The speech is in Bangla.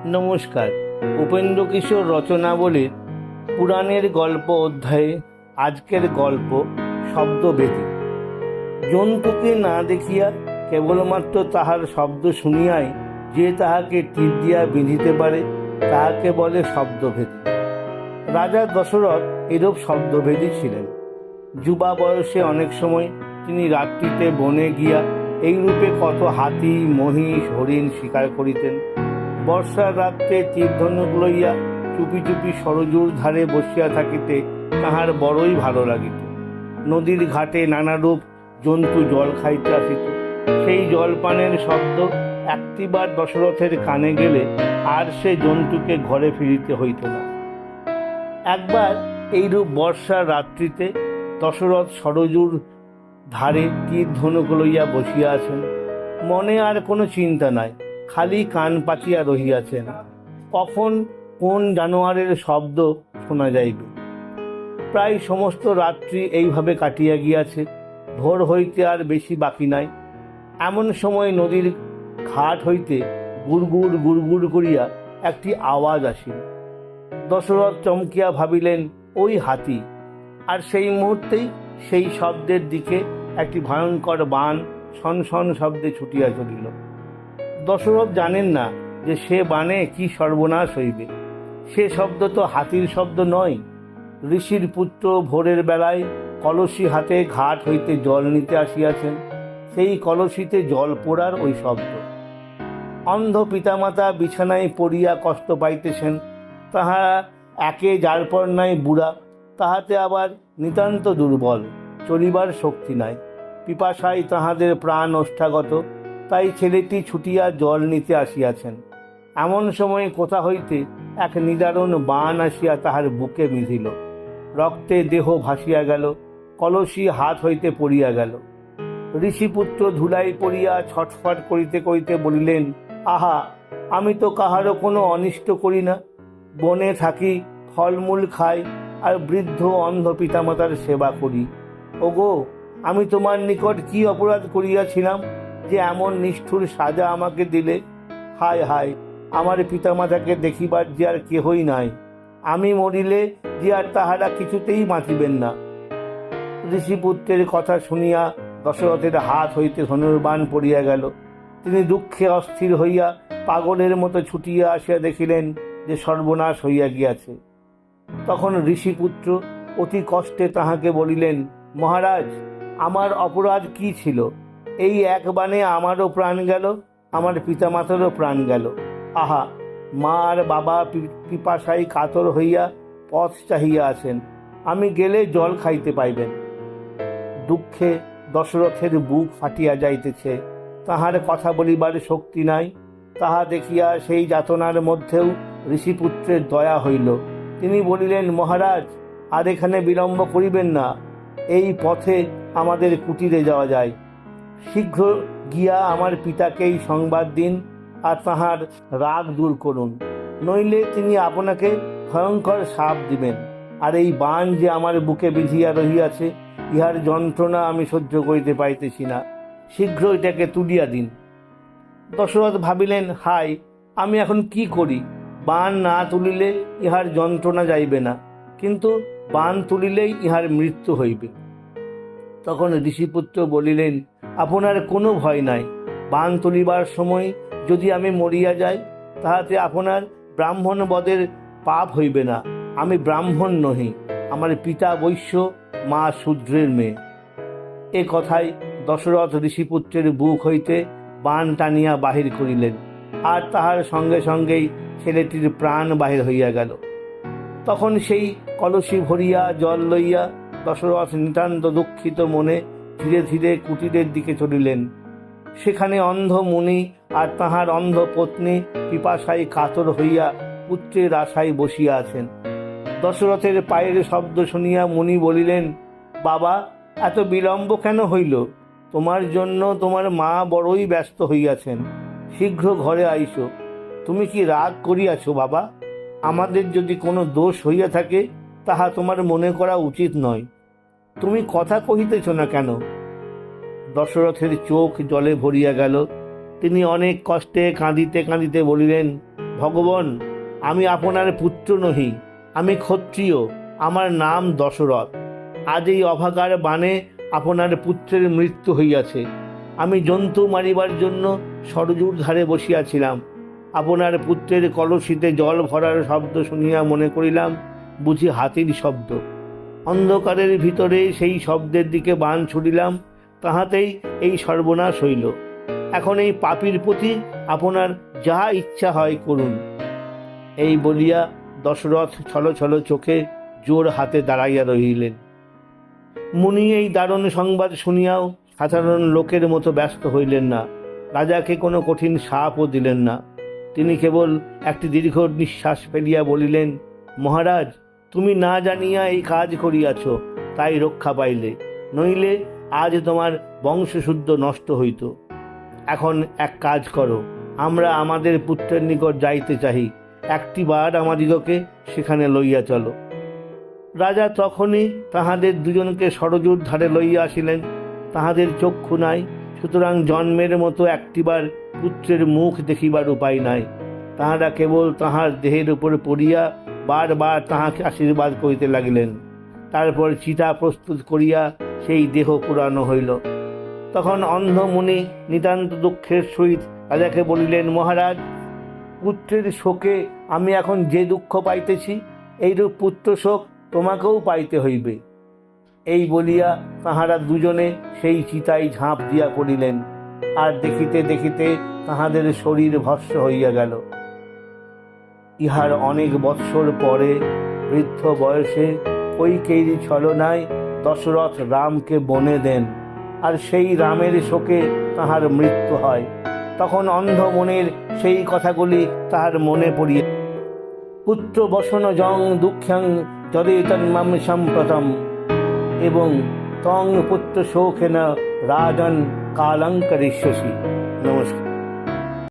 নমস্কার। উপেন্দ্র কিশোর রচনাবলীর পুরাণের গল্প অধ্যায়ে আজকের গল্প শব্দবেদী। জন্তুকে না দেখিয়া কেবলমাত্র তাহার শব্দ শুনিয়াই যে তাহাকে তীর দিয়া বিঁধিতে পারে তাহাকে বলে শব্দভেদী। রাজা দশরথ এরূপ শব্দভেদী ছিলেন। যুবা বয়সে অনেক সময় তিনি রাত্রিতে বনে গিয়া এইরূপে কত হাতি, মহিষ, হরিণ শিকার করিতেন। বর্ষার রাত্রে তীরধনুক লইয়া চুপি চুপি সরজুর ধারে বসিয়া থাকিতে তাহার বড়ই ভালো লাগিত। নদীর ঘাটে নানারূপ জন্তু জল খাইতে আসিত। সেই জলপানের শব্দ একটিবার দশরথের কানে গেলে আর সে জন্তুকে ঘরে ফিরিতে হইত না। একবার এইরূপ বর্ষার রাত্রিতে দশরথ সরজুর ধারে তীরধনুক লইয়া বসিয়া আছেন। মনে আর কোনো চিন্তা নাই, খালি কান পাতিয়া রহিয়াছেন কখন কোন জানোয়ারের শব্দ শোনা যাইবে। প্রায় সমস্ত রাত্রি এইভাবে কাটিয়া গিয়াছে। ভোর হইতে আর বেশি বাকি নাই। এমন সময় নদীর ঘাট হইতে গুড়গুড় গুড়গুড় করিয়া একটি আওয়াজ আসিল। দশরথ চমকিয়া ভাবিলেন ওই হাতি। আর সেই মুহূর্তেই সেই শব্দের দিকে একটি ভয়ঙ্কর বান সনসন শব্দে ছুটিয়া চলিল। দশরথ জানেন না যে সে বানে কি সর্বনাশ হইবে। সে শব্দ তো হাতির শব্দ নয়। ঋষির পুত্র ভোরের বেলায় কলসি হাতে ঘাট হইতে জল নিতে আসিয়াছেন। সেই কলসিতে জল পোড়ার ওই শব্দ। অন্ধ পিতামাতা বিছানায় পড়িয়া কষ্ট পাইতেছেন। তাহারা একে যার পর নাই বুড়া, তাহাতে আবার নিতান্ত দুর্বল, চলিবার শক্তি নাই। পিপাসায় তাহাদের প্রাণ ওষ্ঠাগত। তাই ছেলেটি ছুটিয়া জল নিতে আসিয়াছেন। এমন সময় কোথা হইতে এক নিদারুণ বান আসিয়া তাহার বুকে বিঁধিল। রক্তে দেহ ভাসিয়া গেল, কলসি হাত হইতে পড়িয়া গেল। ঋষিপুত্র ধুলাই পড়িয়া ছটফট করিতে করিতে বলিলেন, আহা, আমি তো কাহারও কোনো অনিষ্ট করি না। বনে থাকি, ফলমূল খাই, আর বৃদ্ধ অন্ধ পিতামাতার সেবা করি। ওগো, আমি তোমার নিকট কি অপরাধ করিয়াছিলাম যে এমন নিষ্ঠুর সাজা আমাকে দিলে? হায় হায়, আমার পিতামাতাকে দেখিবার যে আর কেহই নাই। আমি মরিলে যে আর তাহারা কিছুতেই বাঁচিবেন না। ঋষিপুত্রের কথা শুনিয়া দশরথের হাত হইতে ধনুর্বাণ পড়িয়া গেল। তিনি দুঃখে অস্থির হইয়া পাগলের মতো ছুটিয়া আসিয়া দেখিলেন যে সর্বনাশ হইয়া গিয়াছে। তখন ঋষিপুত্র অতি কষ্টে তাহাকে বলিলেন, মহারাজ, আমার অপরাধ কি ছিল? এই এক বাণে আমারও প্রাণ গেল, আমার পিতামাতারও প্রাণ গেল। আহা, মা আর বাবা পিপাসায় কাতর হইয়া পথ চাহিয়া আছেন। আমি গেলে জল খাইতে পাইবেন। দুঃখে দশরথের বুক ফাটিয়া যাইতেছে। তাহার কথা বলিবার শক্তি নাই। তাহা দেখিয়া সেই যাতনার মধ্যেও ঋষিপুত্রের দয়া হইল। তিনি বলিলেন, মহারাজ, আর এখানে বিলম্ব করিবেন না। এই পথে আমাদের কুটিরে যাওয়া যায়। শীঘ্র গিয়া আমার পিতাকেই সংবাদ দিন আর তাহার রাগ দূর করুন, নইলে তিনি আপনাকে ভয়ঙ্কর শাপ দিবেন। আর এই বাণ যে আমার বুকে বিঁধিয়া রহিয়াছে, ইহার যন্ত্রণা আমি সহ্য করিতে পাইতেছি না। শীঘ্র এটাকে তুলিয়া দিন। দশরথ ভাবিলেন, হায়, আমি এখন কি করি? বাণ না তুলিলে ইহার যন্ত্রণা যাইবে না, কিন্তু বাণ তুলিলেই ইহার মৃত্যু হইবে। তখন ঋষিপুত্র বলিলেন, আপনার কোনো ভয় নাই। বাণ তুলিবার সময় যদি আমি মরিয়া যাই, তাহাতে আপনার ব্রাহ্মণ বদের পাপ হইবে না। আমি ব্রাহ্মণ নহি, আমার পিতা বৈশ্য, মা শূদ্রের মেয়ে। এ কথায় দশরথ ঋষিপুত্রের বুক হইতে বাণ টানিয়া বাহির করিলেন, আর তাহার সঙ্গে সঙ্গেই ছেলেটির প্রাণ বাহির হইয়া গেল। তখন সেই কলসি ভরিয়া জল লইয়া দশরথ নিতান্ত দুঃখিত মনে ধীরে ধীরে কুটিরের দিকে চলিলেন। সেখানে অন্ধ মুনি আর তাহার অন্ধ পত্নী পিপাসায় কাতর হইয়া পুত্রের আশায় বসিয়া আছেন। দশরথের পায়ের শব্দ শুনিয়া মুনি বলিলেন, বাবা, এত বিলম্ব কেন হইল? তোমার জন্য তোমার মা বড়ই ব্যস্ত হইয়াছেন। শীঘ্র ঘরে আইসো। তুমি কি রাগ করিয়াছ বাবা? আমাদের যদি কোনো দোষ হইয়া থাকে, তাহা তোমার মনে করা উচিত নয়। তুমি কথা কহিতেছ না কেন? দশরথের চোখ জলে ভরিয়া গেল। তিনি অনেক কষ্টে কাঁদিতে কাঁদিতে বলিলেন, ভগবান, আমি আপনার পুত্র নহি, আমি ক্ষত্রিয়, আমার নাম দশরথ। আজ এই অভাগার বাণে আপনার পুত্রের মৃত্যু হইয়াছে। আমি জন্তু মারিবার জন্য সরযূর ধারে বসিয়াছিলাম। আপনার পুত্রের কলসিতে জল ভরার শব্দ শুনিয়া মনে করিলাম বুঝি হাতির শব্দ। অন্ধকারের ভিতরে সেই শব্দের দিকে বাণ ছুড়িলাম, তাহাতেই এই সর্বনাশ হইল। এখন এই পাপীর প্রতি আপনার যা ইচ্ছা হয় করুন। এই বলিয়া দশরথ ছল ছল চোখে জোর হাতে দাঁড়াইয়া রহিলেন। মুনি এই দারুণ সংবাদ শুনিয়াও সাধারণ লোকের মতো ব্যস্ত হইলেন না। রাজাকে কোনো কঠিন শাপও দিলেন না। তিনি কেবল একটি দীর্ঘ নিঃশ্বাস ফেলিয়া বলিলেন, মহারাজ, তুমি না জানিয়া এই কাজ করিয়াছ, তাই রক্ষা পাইলে, নইলে আজ তোমার বংশশুদ্ধ নষ্ট হইত। এখন এক কাজ করো, আমরা আমাদের পুত্রের নিকট যাইতে চাহি, একটি বার আমাদিগকে সেখানে লইয়া চলো। রাজা তখনই তাহাদের দুজনকে সরযূর ধারে লইয়া আসিলেন। তাহাদের চক্ষু নাই, সুতরাং জন্মের মতো একটিবার পুত্রের মুখ দেখিবার উপায় নাই। তাহারা কেবল তাহার দেহের উপর পড়িয়া বারবার তাহাকে আশীর্বাদ করিতে লাগিলেন। তারপর চিতা প্রস্তুত করিয়া সেই দেহ পুরানো হইল। তখন অন্ধ মুনি নিতান্ত দুঃখের সহিত রাজাকে বলিলেন, মহারাজ, পুত্রের শোকে আমি এখন যে দুঃখ পাইতেছি, এইরূপ পুত্র শোক তোমাকেও পাইতে হইবে। এই বলিয়া তাহারা দুজনে সেই চিতায় ঝাঁপ দিয়া পড়িলেন। আর দেখিতে দেখিতে তাহাদের শরীর ভস্ম হইয়া গেল। ইহার অনেক বৎসর পরে বৃদ্ধ বয়সে কৈকেয়ীর ছলনায় দশরথ রামকে বনে দেন, আর সেই রামের শোকে তাহার মৃত্যু হয়। তখন অন্ধ মনের সেই কথাগুলি তাহার মনে পড়িয়া, পুত্র বসন জং দুঃখ্যাং যদেতন্মাম সম্প্রতম এবং তং পুত্র শোকেন রাজন কালঙ্করিষ্যসি। নমস্কার।